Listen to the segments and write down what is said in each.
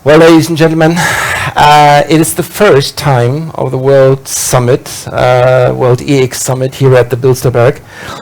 Well, ladies and gentlemen, it is the first time of the World Summit, World EX Summit here at the BILSTER BERG.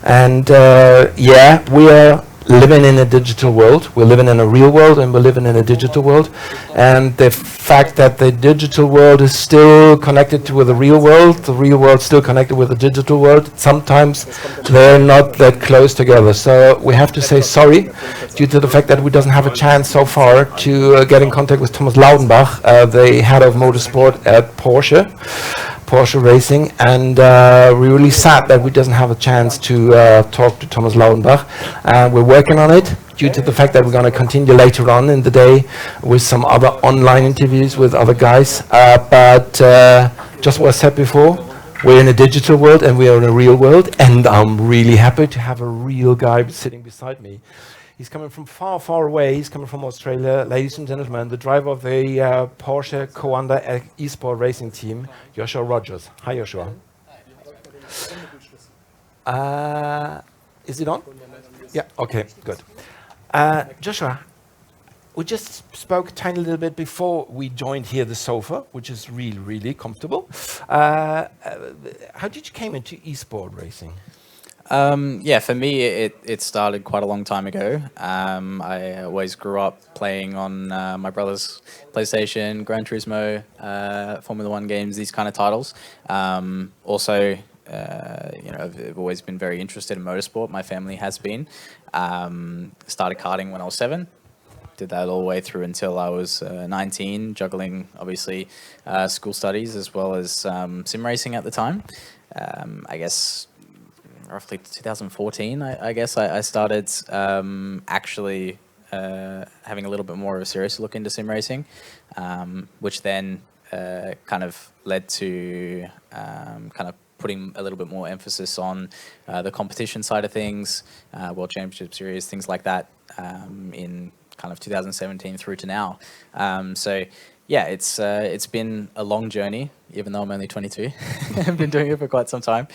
And yeah, we are living in a digital world. We're living in a real world and we're living in a digital world. And the fact that the digital world is still connected with the real world still connected with the digital world, sometimes they're not that close together. So we have to say sorry due to the fact that we doesn't have a chance so far to get in contact with Thomas Laudenbach, the head of motorsport at Porsche Racing, and we're really sad that we doesn't have a chance to talk to Thomas Laudenbach. We're working on it due to the fact that we're going to continue later on in the day with some other online interviews with other guys. But just what I said before, we're in a digital world and we are in a real world, and I'm really happy to have a real guy sitting beside me. He's coming from far, far away. He's coming from Australia. Ladies and gentlemen, the driver of the Porsche Co-under Esport racing team, Joshua Rogers. Hi, Joshua. Is it on? Yeah, okay, good. Joshua, we just spoke a tiny little bit before we joined here the sofa, which is really, really comfortable. How did you came into esport racing? Yeah, for me, it started quite a long time ago. I always grew up playing on my brother's PlayStation, Gran Turismo, Formula One games, these kind of titles. Also, I've always been very interested in motorsport. My family has been. Started karting when I was 7. Did that all the way through until I was 19, juggling, obviously, school studies as well as sim racing at the time. I guess roughly 2014, I guess I started actually having a little bit more of a serious look into sim racing, which then kind of led to kind of putting a little bit more emphasis on the competition side of things, World Championship Series, things like that, in kind of 2017 through to now. So yeah, it's been a long journey, even though I'm only 22. I've been doing it for quite some time.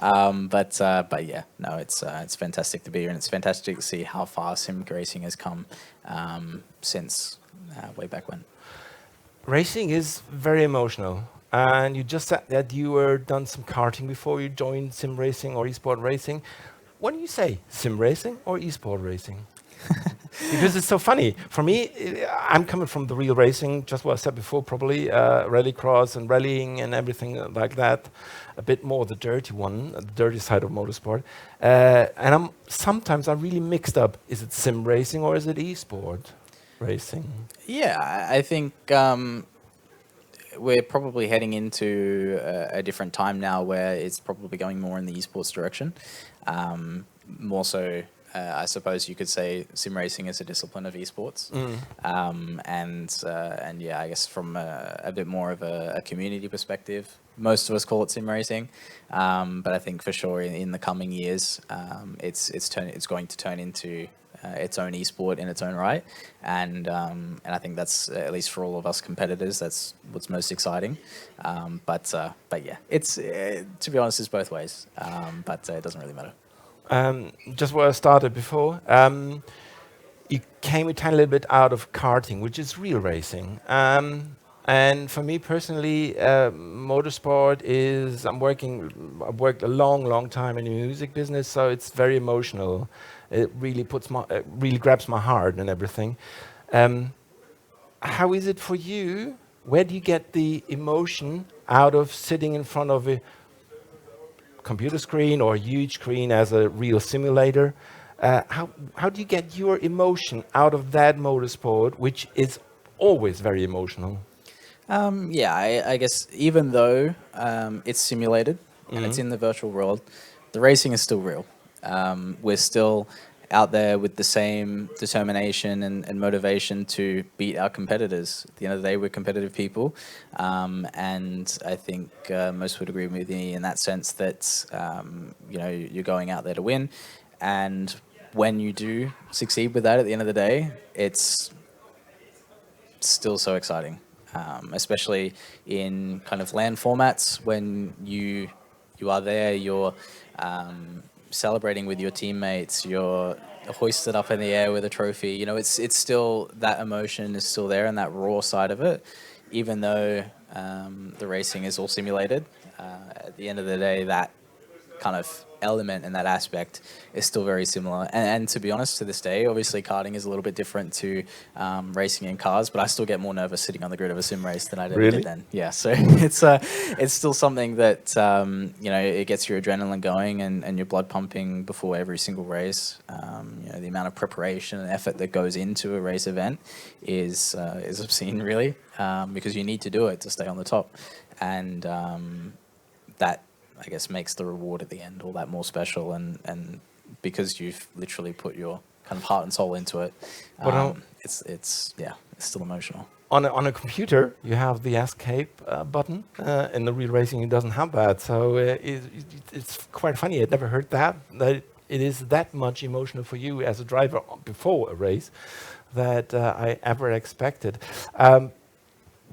But yeah, no, it's fantastic to be here, and it's fantastic to see how far sim racing has come since way back when. Racing is very emotional. And you just said that you were done some karting before you joined sim racing or esport racing. What do you say, sim racing or esport racing? Because it's so funny. For me, I'm coming from the real racing, just what I said before, probably rallycross and rallying and everything like that. A bit more the dirty one, the dirty side of motorsport. And sometimes I'm really mixed up. Is it sim racing or is it esport racing? Yeah, I think we're probably heading into a different time now where it's probably going more in the esports direction. More so, I suppose you could say sim racing is a discipline of esports. And yeah, I guess from a bit more of a community perspective, most of us call it sim racing. But I think for sure in the coming years, it's going to turn into its own esport in its own right, and I think that's, at least for all of us competitors, that's what's most exciting. But yeah, it's to be honest, it's both ways. But it doesn't really matter. Just where I started before, you came a tiny little bit out of karting, which is real racing. And for me personally, motorsport is, I've worked a long, long time in the music business, so it's very emotional. It really really grabs my heart and everything. How is it for you? Where do you get the emotion out of sitting in front of a computer screen or a huge screen as a real simulator? How do you get your emotion out of that motorsport, which is always very emotional? Yeah, I guess even though it's simulated and it's in the virtual world, the racing is still real. We're still out there with the same determination and motivation to beat our competitors. At the end of the day, we're competitive people. And I think most would agree with me in that sense that, you're going out there to win. And when you do succeed with that at the end of the day, it's still so exciting. Especially in kind of LAN formats, when you are there, you're celebrating with your teammates, you're hoisted up in the air with a trophy. You know, it's still, that emotion is still there and that raw side of it, even though the racing is all simulated. At the end of the day, that kind of element and that aspect is still very similar. And to be honest, to this day, obviously karting is a little bit different to racing in cars, but I still get more nervous sitting on the grid of a sim race than I ever Really? did then. Yeah, so it's still something that, you know, it gets your adrenaline going and your blood pumping before every single race. You know, the amount of preparation and effort that goes into a race event is obscene, really, because you need to do it to stay on the top. And that, I guess, makes the reward at the end all that more special, and because you've literally put your kind of heart and soul into it, But it's still emotional. on a computer, you have the escape button. In the real racing, it doesn't have that. So it's quite funny. I'd never heard that it is that much emotional for you as a driver before a race that I ever expected.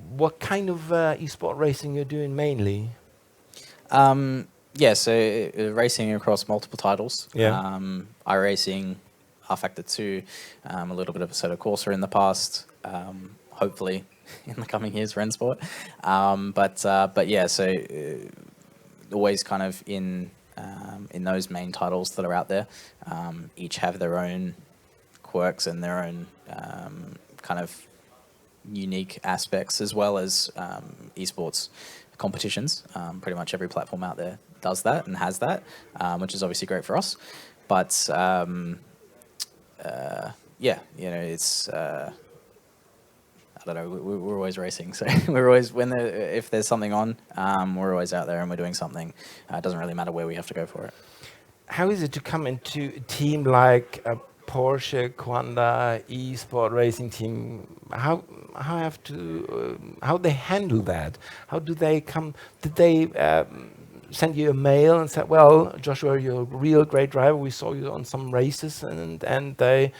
What kind of esport racing you're doing mainly? Yeah, so racing across multiple titles. Yeah. iRacing, R-Factor 2, a little bit of Assetto Corsa in the past, hopefully in the coming years for Esport. But yeah, so always kind of in those main titles that are out there. Each have their own quirks and their own kind of unique aspects, as well as esports competitions. Pretty much every platform out there does that and has that, which is obviously great for us. But yeah, you know, it's I don't know. We're always racing, so we're always if there's something on, we're always out there and we're doing something. It doesn't really matter where we have to go for it. How is it to come into a team like a Porsche, Quanda, Esport racing team? How they handle that? How do they come? Did they send you a mail and said, "Well, Joshua, you're a real great driver. We saw you on some races," and they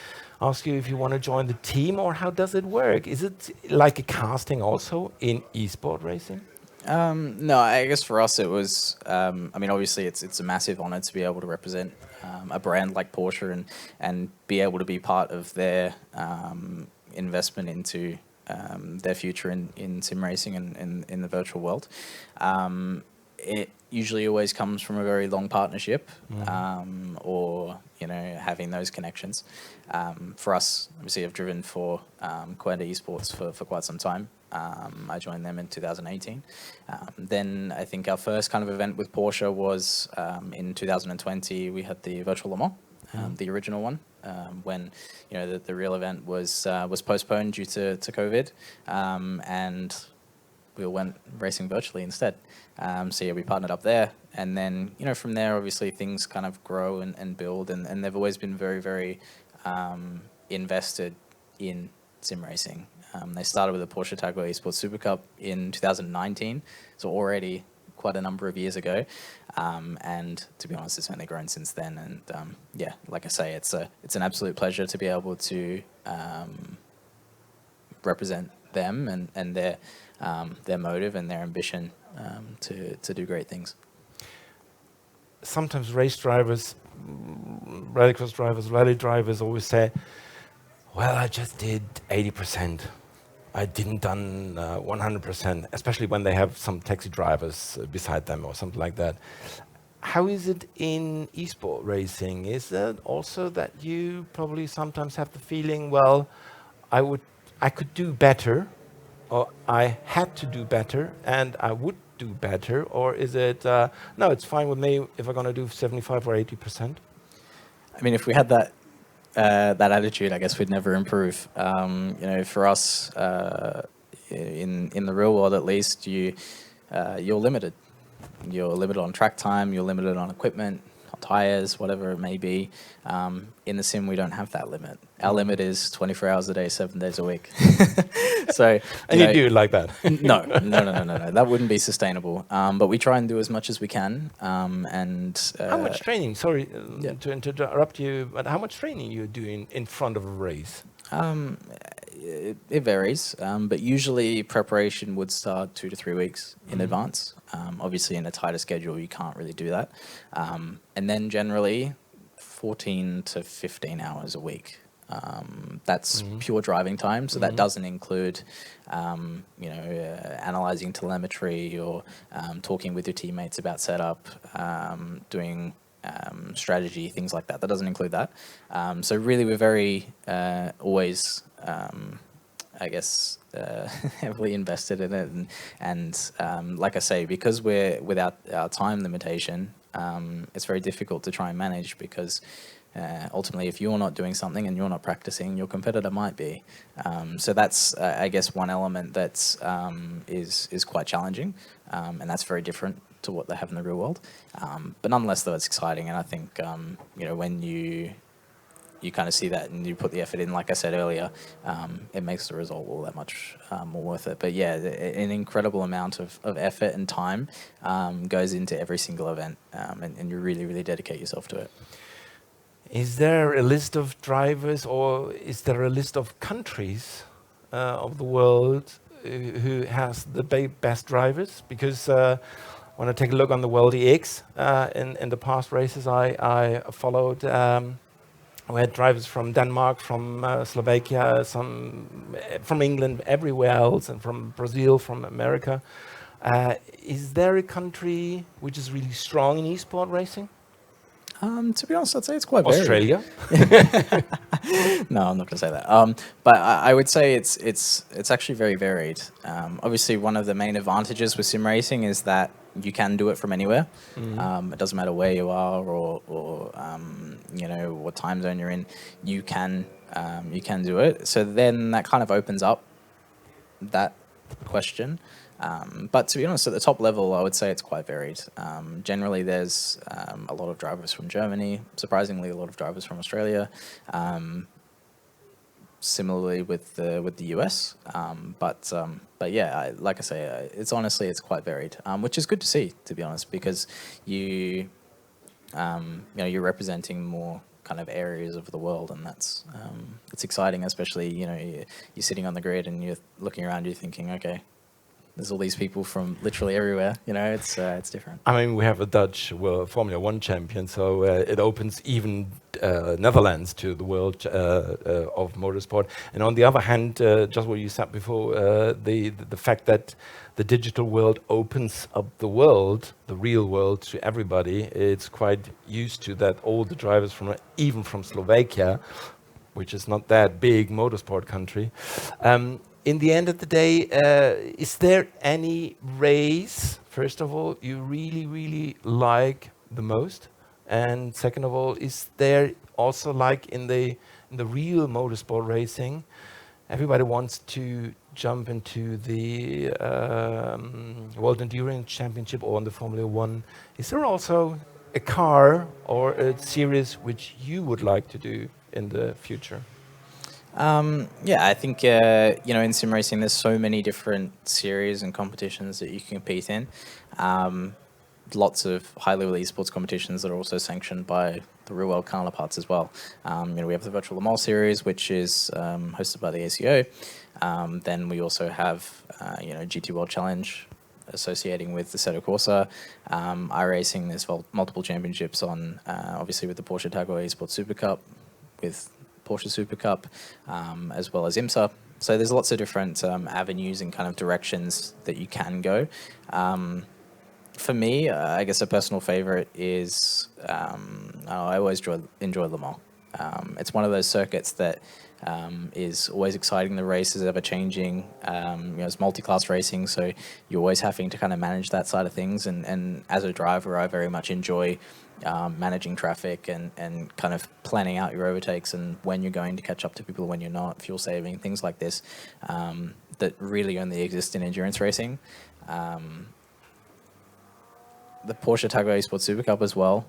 ask you if you want to join the team, or how does it work? Is it like a casting also in Esport racing? No, I guess for us it was. I mean, obviously it's a massive honor to be able to represent a brand like Porsche and be able to be part of their investment into their future in sim racing and in the virtual world. It usually always comes from a very long partnership, or, you know, having those connections. For us, obviously, I've driven for Quanda Esports for quite some time. I joined them in 2018. Then I think our first kind of event with Porsche was in 2020. We had the Virtual Le Mans, the original one, when, you know, the real event was postponed due to COVID, and we all went racing virtually instead. So yeah, we partnered up there, and then, you know, from there, obviously things kind of grow and build, and they've always been very, very invested in sim racing. They started with the Porsche Tagway Esports Super Cup in 2019, so already quite a number of years ago. And to be honest, it's only grown since then. And yeah, like I say, it's an absolute pleasure to be able to represent them and their motive and their ambition to do great things. Sometimes race drivers, rallycross drivers, rally drivers always say, "Well, I just did 80%. I didn't done 100%," especially when they have some taxi drivers beside them or something like that. How is it in esport racing? Is it also that you probably sometimes have the feeling, well, I could do better, or I had to do better, and I would do better? Or is it, no, it's fine with me if I'm going to do 75 or 80%? I mean, if we had that attitude, I guess we'd never improve. You know, for us, in the real world at least, you're limited. You're limited on track time. You're limited on equipment, on tires, whatever it may be. In the sim, we don't have that limit. Our limit is 24 hours a day, 7 days a week. So, And you do it like that? No. That wouldn't be sustainable. But we try and do as much as we can. How much training? Sorry Yeah. to interrupt you, but how much training you doing in front of a race? It varies, but usually preparation would start 2 to 3 weeks in advance. Obviously, in a tighter schedule, you can't really do that. And then generally, 14 to 15 hours a week. That's pure driving time, so that doesn't include, analyzing telemetry or talking with your teammates about setup, doing strategy, things like that. That doesn't include that. So really, we're very always, heavily invested in it, and like I say, because we're without our time limitation, it's very difficult to try and manage because. Ultimately, if you're not doing something and you're not practicing, your competitor might be. So that's, I guess, one element that's is quite challenging, and that's very different to what they have in the real world. But nonetheless, though, it's exciting, and I think when you kind of see that and you put the effort in, like I said earlier, it makes the result all that much more worth it. But yeah, an incredible amount of effort and time goes into every single event, and you really, really dedicate yourself to it. Is there a list of drivers, or is there a list of countries of the world who has the best drivers? Because when I take a look on the World EX, in the past races I followed, we had drivers from Denmark, from Slovakia, some from England, everywhere else, and from Brazil, from America. Is there a country which is really strong in esport racing? To be honest, I'd say it's quite varied. Australia? No, I'm not going to say that. But I would say it's actually very varied. Obviously, one of the main advantages with sim racing is that you can do it from anywhere. It doesn't matter where you are or what time zone you're in. You can do it. So then that kind of opens up that question. But to be honest, at the top level, I would say it's quite varied. Generally, there's a lot of drivers from Germany, surprisingly, a lot of drivers from Australia. Similarly with the US, but yeah, like I say, it's quite varied, which is good to see, to be honest, because you're representing more kind of areas of the world, and that's it's exciting, especially you're sitting on the grid and you're looking around, you're thinking, okay, there's all these people from literally everywhere. It's different. I mean, we have a Dutch Formula One champion, so it opens even Netherlands to the world of motorsport. And on the other hand, just what you said before, the fact that the digital world opens up the world, the real world, to everybody. It's quite used to that. All the drivers even from Slovakia, which is not that big motorsport country. In the end of the day, is there any race, first of all, you really, really like the most? And second of all, is there also, like in the real motorsport racing, everybody wants to jump into the World Endurance Championship or on the Formula One. Is there also a car or a series which you would like to do in the future? Yeah, I think, in sim racing, there's so many different series and competitions that you can compete in. Lots of high-level esports competitions that are also sanctioned by the real-world counterparts as well. We have the Virtual Le Mans series, which is hosted by the ACO. Then we also have, GT World Challenge associating with the Assetto Corsa. iRacing, there's multiple championships on, obviously with the Porsche Tagore Esports Super Cup, with Porsche Super Cup, as well as IMSA. So there's lots of different avenues and kind of directions that you can go. For me, I guess a personal favorite is, I always enjoy Le Mans. It's one of those circuits that is always exciting. The race is ever changing. It's multi-class racing, so you're always having to kind of manage that side of things. And as a driver, I very much enjoy managing traffic and kind of planning out your overtakes and when you're going to catch up to people, when you're not, fuel saving, things like this, that really only exist in endurance racing. The Porsche Tagore Esports Super Cup as well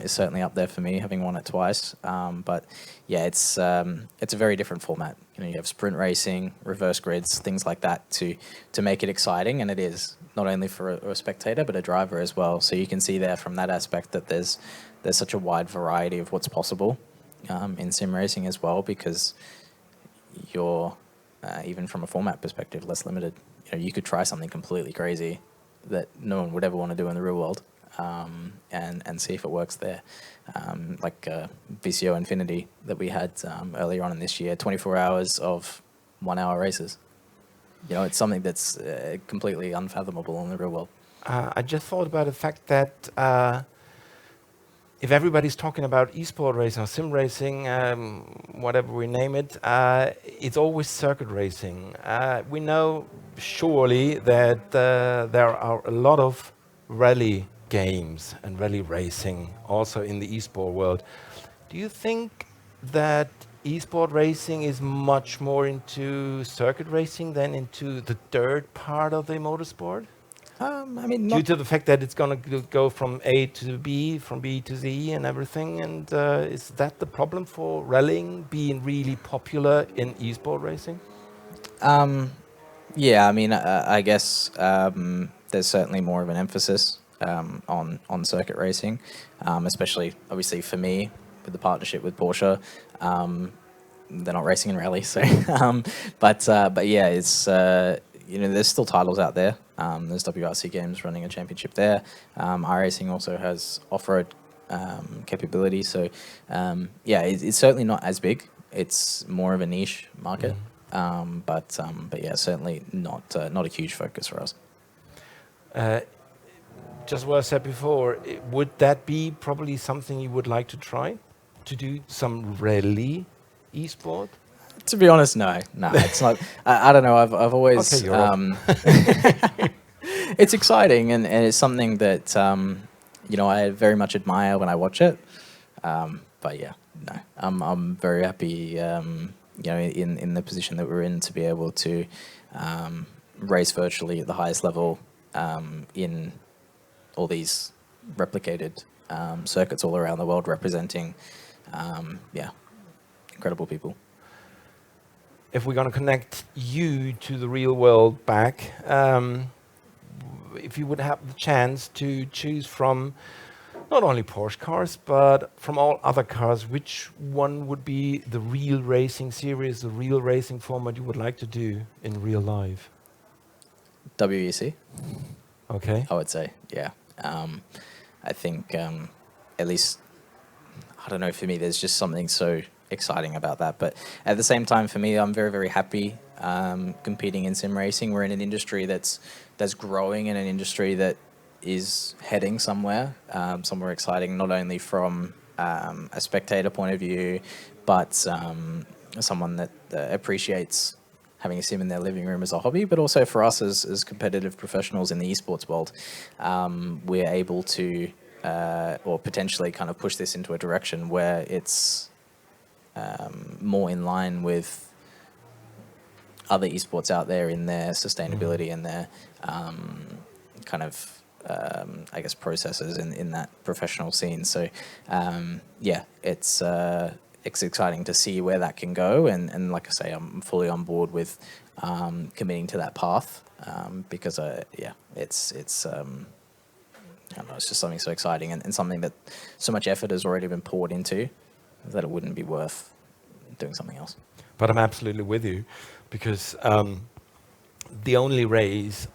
is certainly up there for me, having won it twice. But yeah, it's a very different format. You have sprint racing, reverse grids, things like that to make it exciting, and it is not only for a spectator but a driver as well. So you can see there from that aspect that there's such a wide variety of what's possible in sim racing as well, because you're even from a format perspective less limited. You could try something completely crazy that no one would ever want to do in the real world. and see if it works there. Like VCO Infinity that we had earlier on in this year, 24 hours of 1 hour races. You know, it's something that's completely unfathomable in the real world. I just thought about the fact that if everybody's talking about esport racing or sim racing, whatever we name it, it's always circuit racing. We know surely that there are a lot of rally games and rally racing also in the esport world. Do you think that esport racing is much more into circuit racing than into the dirt part of the motorsport? I mean, Due not to the fact that it's going to go from A to B, from B to Z and everything. And is that the problem for rallying being really popular in esport racing? Yeah, I mean, I guess there's certainly more of an emphasis on circuit racing, especially obviously for me with the partnership with Porsche. They're not racing in rally, so but yeah, it's you know, there's still titles out there. There's WRC Games running a championship there. iRacing also has off-road capability, so yeah, it's certainly not as big. It's more of a niche market. But yeah, certainly not a huge focus for us. Just what I said before, would that be probably something you would like to try? To do some rally esport? To be honest, no, it's not. I don't know. I've always. Okay, you're off. It's exciting and it's something that you know, I very much admire when I watch it. But yeah, no, I'm very happy. You know, in the position that we're in, to be able to race virtually at the highest level in all these replicated circuits all around the world, representing yeah, incredible people. If we're going to connect you to the real world back, if you would have the chance to choose from not only Porsche cars, but from all other cars, which one would be the real racing series, the real racing format you would like to do in real life? WEC, Okay. I would say, yeah. I think at least, I don't know, for me, there's just something so exciting about that. But at the same time, for me, I'm very, very happy competing in sim racing. We're in an industry that's growing, in an industry that is heading somewhere exciting, not only from a spectator point of view, but someone that appreciates having a sim in their living room as a hobby, but also for us as competitive professionals in the esports world, we're able to or potentially kind of push this into a direction where it's more in line with other esports out there in their sustainability and their kind of I guess processes in that professional scene. So yeah, it's exciting to see where that can go, and like I say, I'm fully on board with committing to that path because yeah, it's I don't know, it's just something so exciting and something that so much effort has already been poured into that it wouldn't be worth doing something else. But I'm absolutely with you, because the only race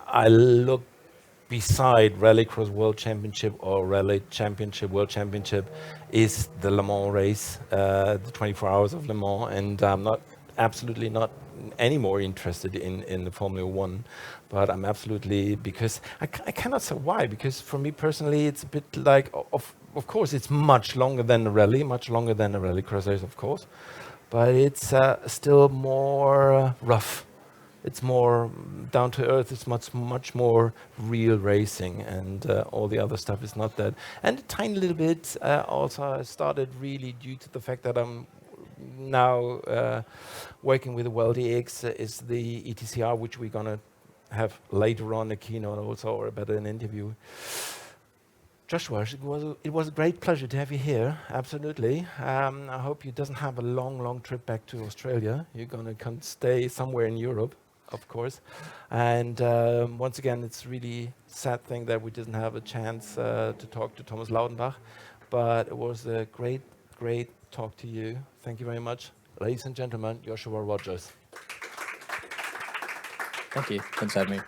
I look beside Rallycross World Championship or Rally Championship, World Championship, is the Le Mans race, the 24 Hours of Le Mans, and I'm absolutely not any more interested in the Formula One, but I'm absolutely, because I cannot say why, because for me personally, it's a bit like, of course, it's much longer than a rally, much longer than a Rallycross race, of course, but it's still more rough. It's more down to earth. It's much more real racing, and all the other stuff is not that. And a tiny little bit also I started really due to the fact that I'm now working with the World EX is the ETCR, which we're gonna have later on a keynote also, or about an interview. Joshua, it was a great pleasure to have you here. Absolutely. I hope you doesn't have a long trip back to Australia. You're gonna stay somewhere in Europe, of course. And once again, it's really sad thing that we didn't have a chance to talk to Thomas Laudenbach, but it was a great talk to you. Thank you very much. Ladies and gentlemen, Joshua Rogers. Thank you. Thanks for having me.